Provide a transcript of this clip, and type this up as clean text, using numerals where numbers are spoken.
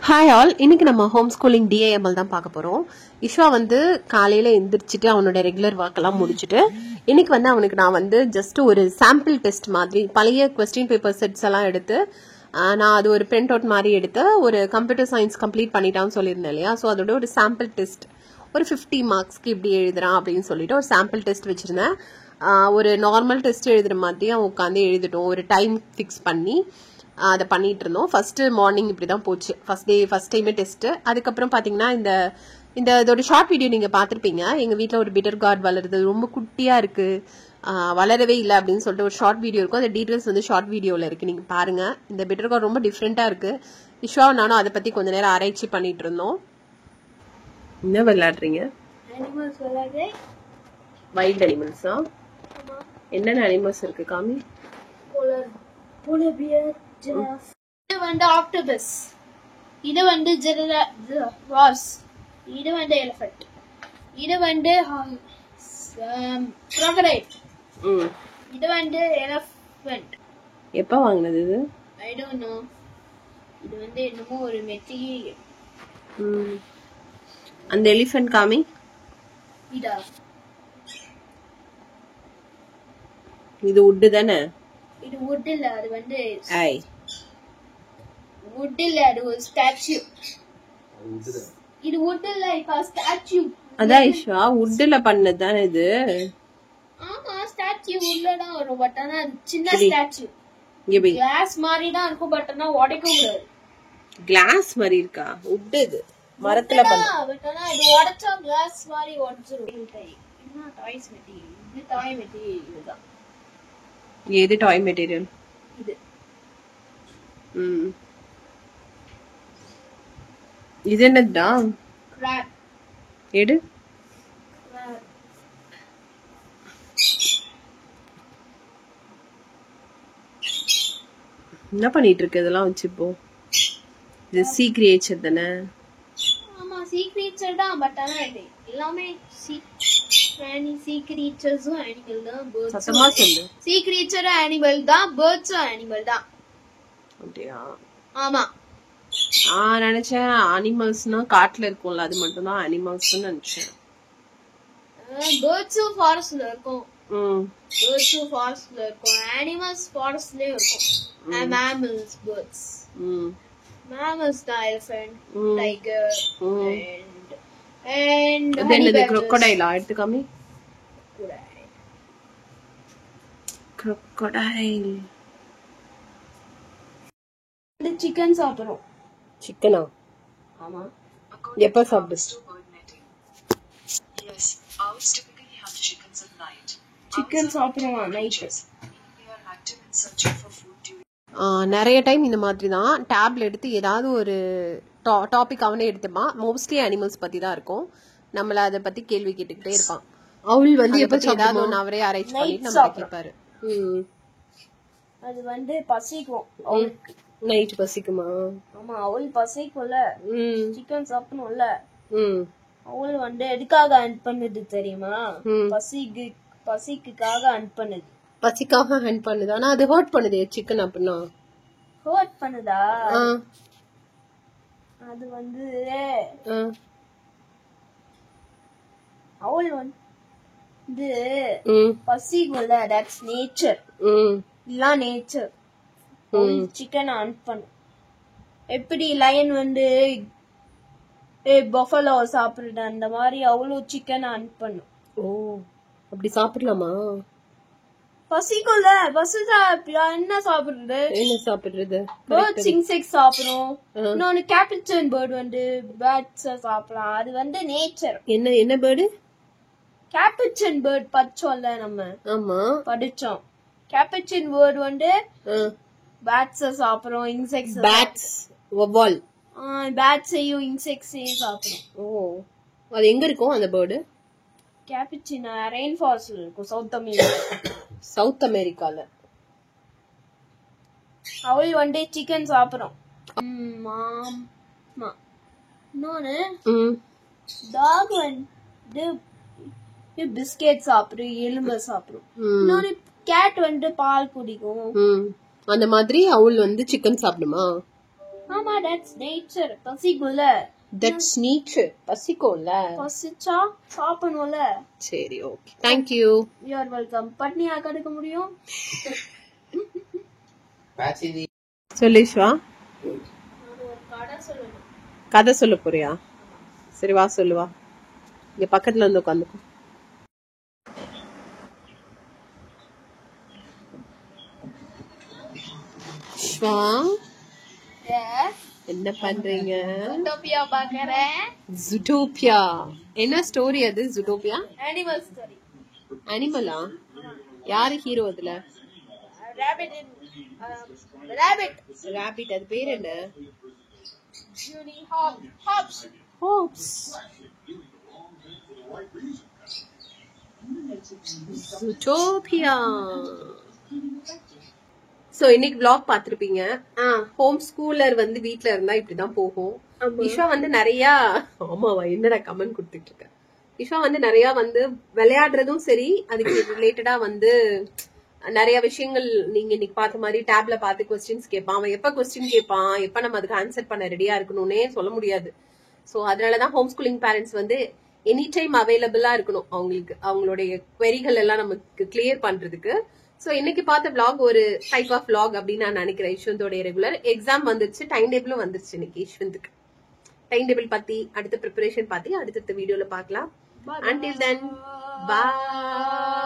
Hi all, இன்னைக்கு நம்ம home schooling DAML தான் பார்க்க போகிறோம். இஷ்வா வந்து காலையில் எந்திரிச்சிட்டு அவனோட ரெகுலர் ஒர்க்கெல்லாம் முடிச்சுட்டு இன்னைக்கு வந்து அவனுக்கு நான் வந்து ஜஸ்ட் ஒரு சாம்பிள் டெஸ்ட் மாதிரி பழைய கொஸ்டின் பேப்பர் செட்ஸ் எல்லாம் எடுத்து நான் அது ஒரு பிரிண்ட் அவுட் மாதிரி எடுத்து ஒரு கம்ப்யூட்டர் சயின்ஸ் கம்ப்ளீட் பண்ணிட்டான்னு சொல்லியிருந்தேன் இல்லையா. ஸோ அதோட ஒரு சாம்பிள் டெஸ்ட் ஒரு 50 மார்க்ஸ்க்கு இப்படி எழுதுறான் அப்படின்னு சொல்லிட்டு ஒரு சாம்பிள் டெஸ்ட் வச்சிருந்தேன். ஒரு நார்மல் டெஸ்ட் எழுதுற மாதிரி அவன் உட்காந்து எழுதிட்டோம். ஒரு டைம் ஃபிக்ஸ் பண்ணி அதை பண்ணிட்டு இருந்தோம். ஃபர்ஸ்ட் மார்னிங் இப்படி தான் போச்சு. ஃபர்ஸ்ட் டைமே டெஸ்ட். அதுக்கப்புறம் பார்த்தீங்கன்னா இதோட ஷார்ட் வீடியோ நீங்கள் பார்த்துருப்பீங்க. எங்கள் வீட்டில் ஒரு பிட்டர் கார்டு வளருது, ரொம்ப குட்டியாக இருக்கு, வளரவே இல்லை அப்படின்னு சொல்லிட்டு ஒரு ஷார்ட் வீடியோ இருக்கும். அந்த டீட்டெயில்ஸ் வந்து ஷார்ட் வீடியோவில் இருக்கு, நீங்கள் பாருங்க. இந்த பிட்டர் கார்டு ரொம்ப டிஃப்ரெண்ட்டாக இருக்கு. இஷ்வா நானும் அதை பற்றி கொஞ்ச நேரம் ஆராய்ச்சி பண்ணிட்டு இருந்தோம். என்ன விளையாடுறீங்க? வைல்ட் அனிமல்ஸா? என்னென்ன அனிமல்ஸ் இருக்கு காமி? polar bear, giraffe. இது வந்து ஆக்டோபஸ், இது வந்து ஜிராஃப், இது வந்து எலிஃபண்ட், இது வந்து crocodile, இது வந்து elephant. எப்ப வாங்குனது இது? I don't know. இது வந்து என்னமோ ஒரு மெட்டீரியல். அந்த எலிஃபண்ட் காமி. இதா இது வுட் தானே? இது வுட் இல்ல, அது வந்து ஐ வுட் இல்ல, அது ஒரு ஸ்டாச்சு. இது வுட் இல்ல, இப்ப ஸ்டாச்சு. அதான் இஷ்வா வுட்ல பண்ணது தானே இது. ஆமா, ஸ்டாச்சு வுட்ல தான் வரும். பட் ஆனா சின்ன ஸ்டாச்சு, கிளாஸ் மாதிரி தான் இருக்கும். பட் ஆனா உடைக்க கூடாது. கிளாஸ் மாதிரி இருக்கா? வுட் இது மரத்துல பண்ண. பட் ஆனா இது உடைச்சா கிளாஸ் மாதிரி உடைச்சிரும். என்ன டாய்ஸ் மெட்டீரியல்? இது டாய் மெட்டீரியல் தான். எது டாய் மெட்டீரியல்? இது இது என்னடா? கிராப். எடு. என்ன பண்ணிட்டு இருக்கு இதெல்லாம் வச்சு இப்போ? இது சீ கிரியேச்சர் தானே? ஆமா, சீ கிரியேச்சர் தான். பட் ஆனா இது எல்லாமே சீ கிரியேச்சர்ஸும் அனிமல் தான். சத்தமா சொல்லு. சீ கிரியேச்சரும் அனிமல் தான், பேர்ட்ஸும் அனிமல் தான். அப்படியா? ஆமா. நான் நினைச்சேன் அனிமல்ஸ்னா காட்டுல இருக்கும்ல, அது மட்டும் தான் அனிமல்ஸ் நினைச்சேன். பேர்ட்ஸும் ஃபாரஸ்ட்ல இருக்கும். பேர்ட்ஸும் ஃபாரஸ்ட்ல இருக்கும். அனிமல்ஸ் ஃபாரஸ்ட்லயே இருக்கும். Mammals, birds. மேமல்ஸ் தான் எலிஃபண்ட், டைகர் and என்னது? crocodile எடுத்து காமி. crocodile. இந்த சிக்கன் சாப்பிடுறோம். சிக்கனா? ஆமா. எப்ப சாப்பிடு? சிக்கன் சாப்பிடுறோம் நைட். நிறைய டைம் இந்த மாதிரி தான் டேப்ல எடுத்து ஏதாவது ஒரு டாபிக் அவனே எடுத்துப்பான். மோஸ்ட்லி அனிமல்ஸ் பத்தி தான் இருக்கும். நம்மள அதை பத்தி கேள்வி கேட்டுக்கிட்டே இருப்பான். அவள் வந்து எப்ப ஏதாவது ஒன்று அவரே அரேஞ்ச் பண்ணிட்டு நம்ம கேட்பாரு. அது வந்து பசிக்கும். நைட் பசிக்குமா? ஆமா, அவள் பசிக்கும்ல, சிக்கன் சாப்பிடணும்ல. அவள் வந்து எதுக்காக ஹண்ட் பண்ணுது தெரியுமா? பசிக்குக்காக ஹண்ட் பண்ணுது. பசிக்காக ஹண்ட் பண்ணுது. ஆனா அது ஹர்ட் பண்ணுது சிக்கன். அப்படின்னா ஹர்ட் பண்ணுதா? அது வந்து அவள் வந்து பசிக்கும்ல, தட்ஸ் நேச்சர். இதெல்லாம் நேச்சர். சிக்கன் ஹண்ட் பண்ணு. எப்படி லயன் வந்து பஃபலோ சாப்பிடுறது அந்த மாதிரி அவளும் சிக்கன் ஹண்ட் பண்ணும். ஓ, அப்படி சாப்பிடலாமா? பசிக்கும்ல, பசிச்சா என்ன சாப்பிடுறது? என்ன சாப்பிடுறது? பேர்ட்ஸ், இன்செக்ட்ஸ் சாப்பிடும். இன்னொன்னு கேப்ரிச்சன் பேர்ட் வந்து பேர்ட்ஸ் சாப்பிடலாம். அது வந்து நேச்சர். என்ன பேர்டு? கேப்ரிச்சன் பேர்ட் படிச்சோம்ல நம்ம. ஆமா, படிச்சோம். கேப்ரிச்சன் பேர்ட் வந்து பேட்ஸ் சாப்பிடும், இன்செக்ட்ஸ். பேட்ஸ், வவ்வால். பேட்ஸையும் இன்செக்ட்ஸையும் சாப்பிடும். ஓ, அது எங்க இருக்கும் அந்த பேர்டு? கேப்ரிச்சின் ரெயின் ஃபாரஸ்ட்ல இருக்கும், சவுத் அமெரிக்கா. சவுத் அமெரிக்கால. அவள் வந்து சிக்கன் சாப்பிடும். இன்னொன்னு டாக் வந்து பிஸ்கெட் சாப்பிடும், எலும்பை சாப்பிடும். இன்னொன்னு கேட் வந்து பால் குடிக்கும். அந்த மாதிரி அவள் வந்து சிக்கன் சாப்பிடுமா? ஆமா that's nature பசிக்குள்ள தட்ஸ் நேச்சர். பசிக்கும்ல. பசிச்சா சாப்பிடணும்ல. சரி okay thank you. You are welcome. பட்னியா கடக்க முடியும்? சொல்லு ஈஸ்வா. ஒரு கதை சொல்லணும். கதை சொல்ல போறியா? சரி வா சொல்லுவா. இங்க பக்கத்துல வந்து உட்காந்துக்கோ. ஈஸ்வா என்ன பண்றீங்க? ஜூட்டோபியா பாக்குறேன். ஜூட்டோபியா என்ன ஸ்டோரி அது? ஜூட்டோபியா அனிமல் ஸ்டோரி. அனிமலா? யாரு ஹீரோ அதுல? ராபிட். ராபிட். அது பேர் என்ன? ஜூனி ஹாப்ஸ். ஹோப்ஸ். ஜூட்டோபியா. சோ இன்னைக்கு vlog பாத்திருப்பீங்க. ஹோம் ஸ்கூலர் வந்து வீட்ல இருந்தா இப்படிதான் போகும். ஈஷா வந்து நிறைய ஆமாவா என்னடா கமெண்ட் கொடுத்துட்டு இருக்க. ஈஷா வந்து நிறைய வந்து விளையாடுறதும் சரி, அதுக்கு ரிலேட்டடா வந்து நிறைய விஷயங்கள் நீங்க இன்னைக்கு பார்த்த மாதிரி டேப்ல பார்த்து கொஸ்டின்ஸ் கேட்பான். அவன் எப்ப கொஸ்டின் கேட்பான், எப்ப நம்ம அதுக்கு ஆன்சர் பண்ண ரெடியா இருக்கணும்னே சொல்ல முடியாது. சோ அதனாலதான் ஹோம் ஸ்கூலிங் பேரண்ட்ஸ் வந்து எனி டைம் அவைலபிளா இருக்கணும் அவங்களுக்கு, அவங்களுடைய queryகள் எல்லாம் நமக்கு கிளியர் பண்றதுக்கு. சோ இன்னைக்கு பார்த்த vlog ஒரு டைப் ஆஃப் vlog அப்படின்னு நான் நினைக்கிறேன். யஷ்வந்தோட ரெகுலர் எக்ஸாம் வந்துருச்சு, டைம் டேபிளும் வந்துருச்சு இன்னைக்கு யஷ்வந்துக்கு. டைம் டேபிள் பத்தி அடுத்த ப்ரிப்பரேஷன் பத்தி அடுத்த வீடியோல பார்க்கலாம். Until then, bye.